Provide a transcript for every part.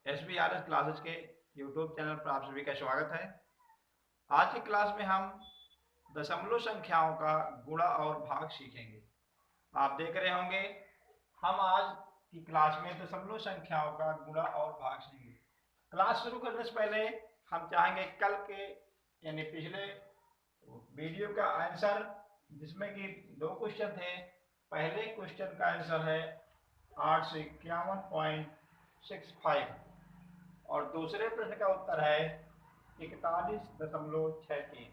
SBRS classes के YouTube channel पर आप सभी का स्वागत है। आज की क्लास में हम दशमलव संख्याओं का गुणा और भाग सीखेंगे। आप देख रहे होंगे हम आज की क्लास में दशमलव संख्याओं का गुणा और भाग सीखेंगे। क्लास शुरू करने से पहले हम चाहेंगे कल के यानी पिछले वीडियो का आंसर, जिसमें कि 2 क्वेश्चन थे। पहले क्वेश्चन का आंसर है 851.65 और दूसरे प्रश्न का उत्तर है 41.63।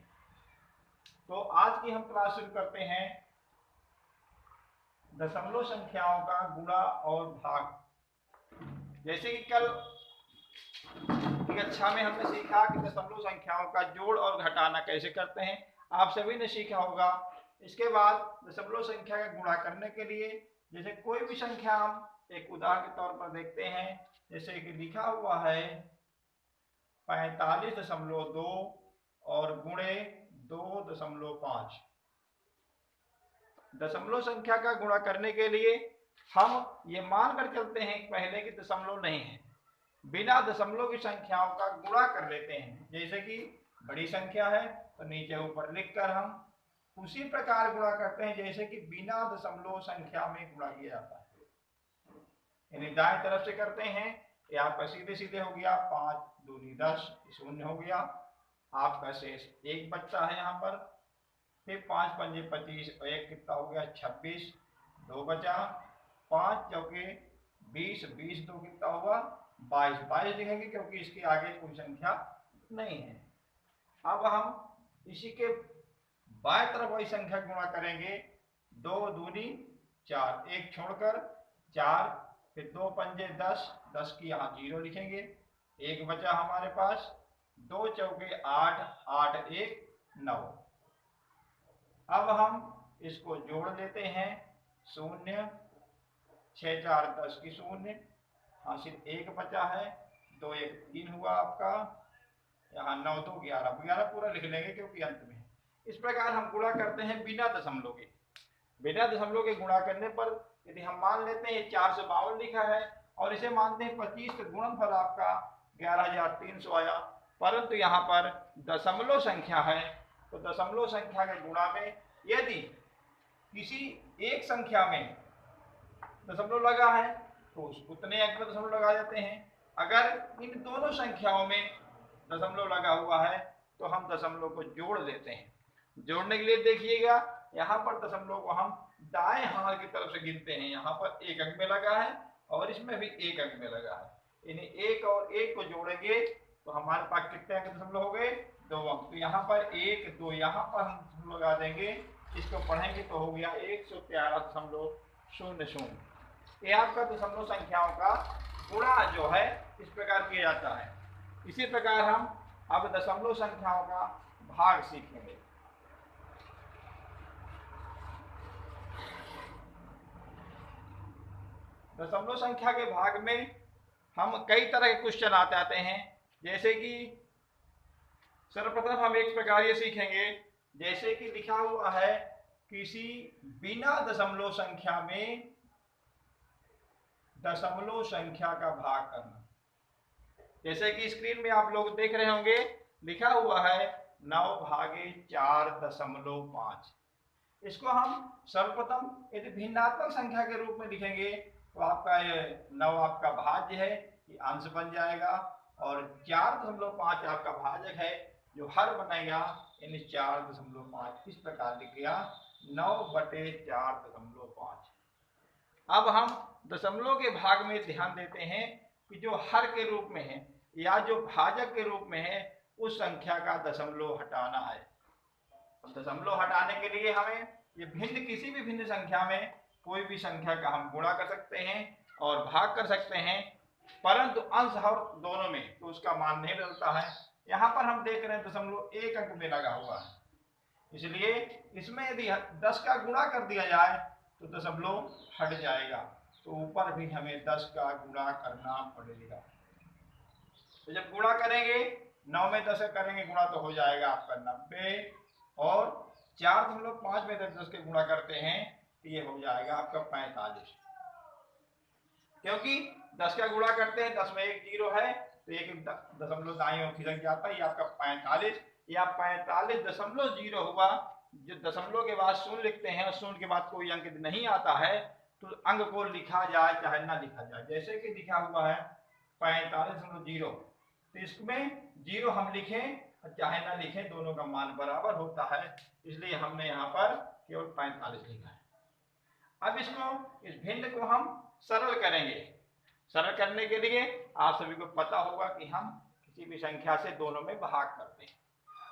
तो आज की हम क्लास शुरू करते हैं दशमलव संख्याओं का गुणा और भाग। जैसे कि कल की कक्षा में हमने सीखा कि दशमलव संख्याओं का जोड़ और घटाना कैसे करते हैं, आप सभी ने सीखा होगा। इसके बाद दशमलव संख्या का गुणा करने के लिए जैसे कोई भी संख्या हम एक उदाहरण के तौर पर देखते हैं। जैसे कि लिखा हुआ है 45.2 और गुणे 2.5। दशमलव संख्या का गुणा करने के लिए हम ये मानकर चलते हैं कि पहले की दशमलव नहीं है, बिना दशमलव की संख्याओं का गुणा कर लेते हैं। जैसे कि बड़ी संख्या है तो नीचे ऊपर लिखकर हम उसी प्रकार गुणा करते हैं जैसे कि बिना दशमलव संख्या में गुणा किया जाता है। यानी दाएं तरफ से करते हैं, ये आपका सीधे सीधे हो गया 5 दूनी 10, शून्य हो गया। आपका शेष 1 बचता है यहाँ पर। फिर 5 पंजे 25 और 1 कितना हो गया 26, 2 बचा। 5 चौके 20, 20 2 कितना हुआ 22, 22 लिखेंगे क्योंकि इसके आगे कोई संख्या नहीं है। अब हम इसी के बाएं तरफ वही संख्या गुणा करेंगे। 2 दूनी 4, 1 छोड़कर 4, फिर 2 पंजे 10, 10 की यहाँ 0 लिखेंगे। 1 बचा हमारे पास। 2 चौके 8, 8 1 9। अब हम इसको जोड़ लेते हैं। 0 6 4 10 की 0, हाँ सिर्फ 1 बचा है। 2 1 3 हुआ आपका। यहाँ 9 2 11, 11 पूरा लिख लेंगे क्योंकि अंत में। इस प्रकार हम गुणा करते हैं बिना दशमलव के। बिना दशमलव के गुणा करने पर यदि हम मान लेते हैं 452 लिखा है और इसे मानते हैं 25, तो गुणनफल आपका 11,300 आया। परंतु यहाँ पर दशमलव संख्या है तो दशमलव संख्या के गुणा में यदि किसी एक संख्या में दशमलव लगा है तो उतने अंक में दशमलव लगा देते हैं। अगर इन दोनों संख्याओं में दशमलव लगा हुआ है तो हम दशमलव को जोड़ देते हैं। जोड़ने के लिए देखिएगा यहाँ पर दशमलव को हम दाएं हाथ की तरफ से गिनते हैं। यहाँ पर 1 अंक में लगा है और इसमें भी 1 अंक में लगा है। यानी 1 और 1 को जोड़ेंगे तो हमारे पास कितने अंक दशमलव हो गए 2 अंक। तो यहाँ पर 1 2 यहाँ पर हम लगा देंगे। इसको पढ़ेंगे तो हो गया 113.00। ये आपका दशमलव संख्याओं का गुणा जो है इस प्रकार किया जाता है। इसी प्रकार हम अब दशमलव संख्याओं का भाग सीखेंगे। दशमलव संख्या के भाग में हम कई तरह के क्वेश्चन आते हैं। जैसे कि सर्वप्रथम हम एक प्रकार ये सीखेंगे, जैसे कि लिखा हुआ है किसी बिना दशमलव संख्या में दशमलव संख्या का भाग करना। जैसे कि स्क्रीन में आप लोग देख रहे होंगे लिखा हुआ है 9 भागे 4.5। इसको हम सर्वप्रथम यदि भिन्नात्मक संख्या के रूप में लिखेंगे तो आपका ये 9 आपका भाज्य है, ये अंश बन जाएगा। और 4.5 आपका भाजक है जो हर बनेगा, यानी 4.5। इस प्रकार लिख गया 9/4.5। अब हम दशमलव के भाग में ध्यान देते हैं कि जो हर के रूप में है या जो भाजक के रूप में है उस संख्या का दशमलव हटाना है। दशमलव हटाने के लिए हमें ये भिन्न किसी भी भिन्न संख्या में कोई भी संख्या का हम गुणा कर सकते हैं और भाग कर सकते हैं, परंतु अंश हर दोनों में तो उसका मान नहीं बदलता है। यहाँ पर हम देख रहे हैं दशमलव 1 अंक में लगा हुआ है, इसलिए इसमें यदि 10 का गुणा कर दिया जाए तो दशमलव हट जाएगा। तो ऊपर भी हमें 10 का गुणा करना पड़ेगा। तो जब गुणा करेंगे 9 में 10 करेंगे गुणा तो हो जाएगा आपका 90, और 4.5 में 10 के गुणा करते हैं तो ये हो जाएगा आपका 45। क्योंकि 10 का गुणा करते हैं, 10 में एक जीरो है तो एक दशमलव दाईं ओर खिसक जाता है, ये आपका 45 या 45.0 हुआ। जो दशमलव के बाद शून्य लिखते हैं और शून्य के बाद कोई अंक नहीं आता है तो अंक को लिखा जाए चाहे ना लिखा जाए। जैसे कि लिखा हुआ है 45.0, तो इसमें जीरो हम लिखें चाहे ना लिखें दोनों का मान बराबर होता है, इसलिए हमने यहाँ पर केवल 45 लिखा है। अब इसको, इस भिन्न को हम सरल करेंगे। सरल करने के लिए आप सभी को पता होगा कि हम किसी भी संख्या से दोनों में भाग करते हैं।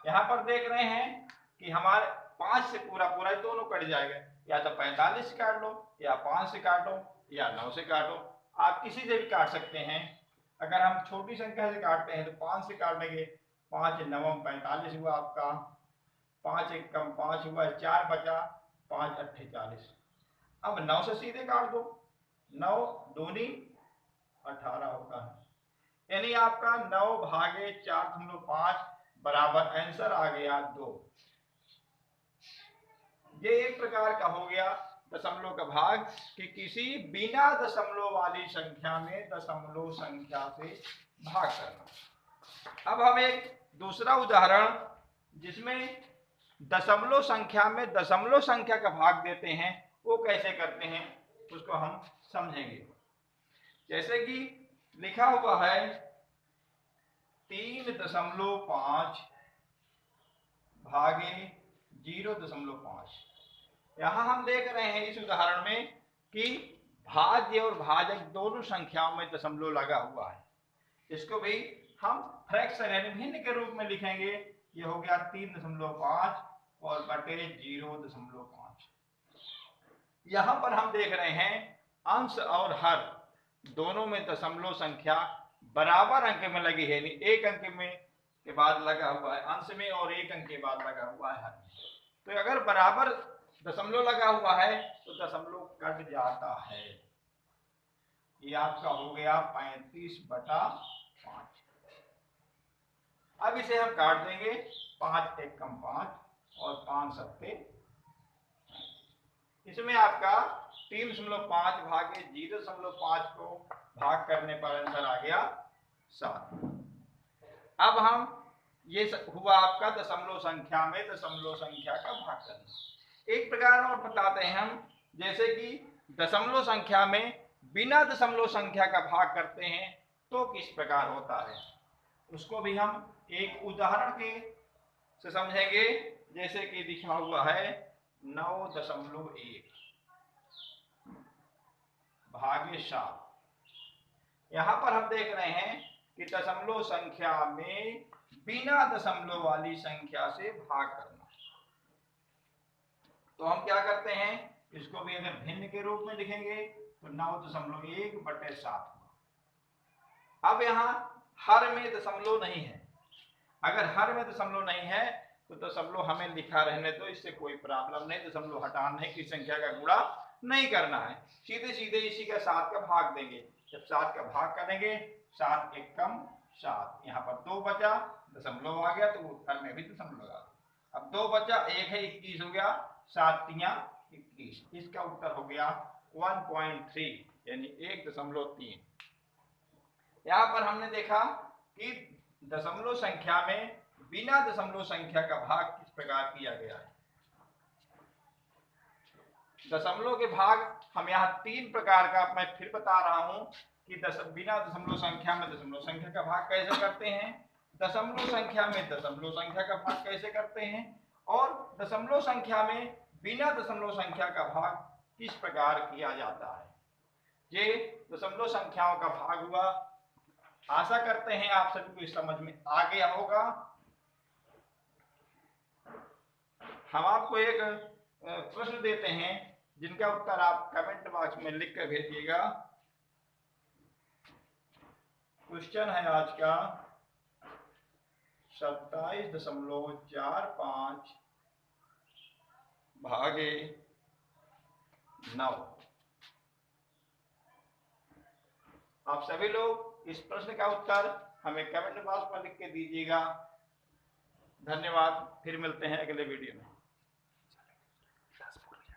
यहाँ पर देख रहे हैं कि हमारे 5 से पूरा पूरा दोनों कट जाएगा, या तो 45 से काट लो या 5 से काटो या 9 से काटो, आप किसी से भी काट सकते हैं। अगर हम छोटी संख्या से काटते हैं तो 5 से काट लेंगे, 5 9 45 हुआ आपका, 5 1 कम 5 हुआ, 4 बचा, 5 8 40। अब 9 से सीधे काट दो, 9 दूनी 18 होता है, यानी आपका 9 भागे 4.5 बराबर आंसर आ गया 2। ये एक प्रकार का हो गया दशमलव का भाग कि किसी बिना दशमलव वाली संख्या में दशमलव संख्या से भाग करना। अब हम एक दूसरा उदाहरण जिसमें दशमलव संख्या में दशमलव संख्या का भाग देते हैं वो कैसे करते हैं उसको हम समझेंगे। जैसे कि लिखा हुआ है 3.5 भागे 0.5। यहां हम देख रहे हैं इस उदाहरण में कि भाज्य और भाजक दोनों संख्याओं में दशमलव लगा हुआ है। इसको भी हम फ्रैक्शन यानी भिन्न के रूप में लिखेंगे। ये हो गया 3.5 और बटे 0.5। यहां पर हम देख रहे हैं अंश और हर दोनों में दशमलव संख्या बराबर अंक में लगी है, यानी एक अंक में के बाद लगा हुआ है अंश में और एक अंक के बाद लगा हुआ है हर में। तो अगर बराबर दशमलव लगा हुआ है तो दशमलव कट जाता है। ये आपका हो गया 35/5। अब इसे हम काट देंगे, 5 1 कम 5 और 5 7। इसमें आपका 3.5 भागे 0.5 को भाग करने पर आंसर आ गया 7। अब हम ये हुआ आपका दशमलव संख्या में दशमलव संख्या का भाग करना। एक प्रकार और बताते हैं हम, जैसे कि दशमलव संख्या में बिना दशमलव संख्या का भाग करते हैं तो किस प्रकार होता है, उसको भी हम एक उदाहरण के से समझेंगे। जैसे कि लिखा हुआ है 9.1 भागे 7। यहां पर हम देख रहे हैं कि दशमलव संख्या में बिना दशमलव वाली संख्या से भाग करना। तो हम क्या करते हैं, इसको भी अगर भिन्न के रूप में लिखेंगे तो 9.1 बटे 7 हुआ। अब यहाँ हर में दशमलव नहीं है, अगर हर में दशमलव नहीं है तो दशमलव हमें लिखा रहने दो, इससे कोई प्रॉब्लम नहीं। दशमलव हटाने की संख्या का गुणा नहीं करना है, सीधे सीधे इसी का 7 का भाग देंगे। जब 7 का भाग करेंगे 7 1 कम 7, यहाँ पर 2 बचा, दशमलव आ गया तो उत्तर में भी दशमलव आ गया। अब 2 बचा, 1 है 21 हो गया, 7 3 21। इसका उत्तर हो गया 1.3 यानी 1.3। यहाँ पर हमने देखा कि दशमलव संख्या में बिना दशमलव संख्या का भाग किस प्रकार किया गया है। दशमलव के भाग हम यहाँ 3 प्रकार का मैं फिर बता रहा हूं कि बिना दशमलव संख्या में दशमलव संख्या का भाग कैसे करते हैं, दशमलव संख्या में दशमलव संख्या का भाग कैसे करते हैं, और दशमलव संख्या में बिना दशमलव संख्या का भाग किस प्रकार किया जाता है। ये दशमलव संख्याओं का भाग हुआ। आशा करते हैं आप सभी को इस समझ में आ गया होगा। हम आपको एक प्रश्न देते हैं जिनका उत्तर आप कमेंट बॉक्स में लिख कर भेजिएगा। क्वेश्चन है आज का 27.45 भागे 9। आप सभी लोग इस प्रश्न का उत्तर हमें कमेंट बॉक्स में लिख के दीजिएगा। धन्यवाद, फिर मिलते हैं अगले वीडियो में।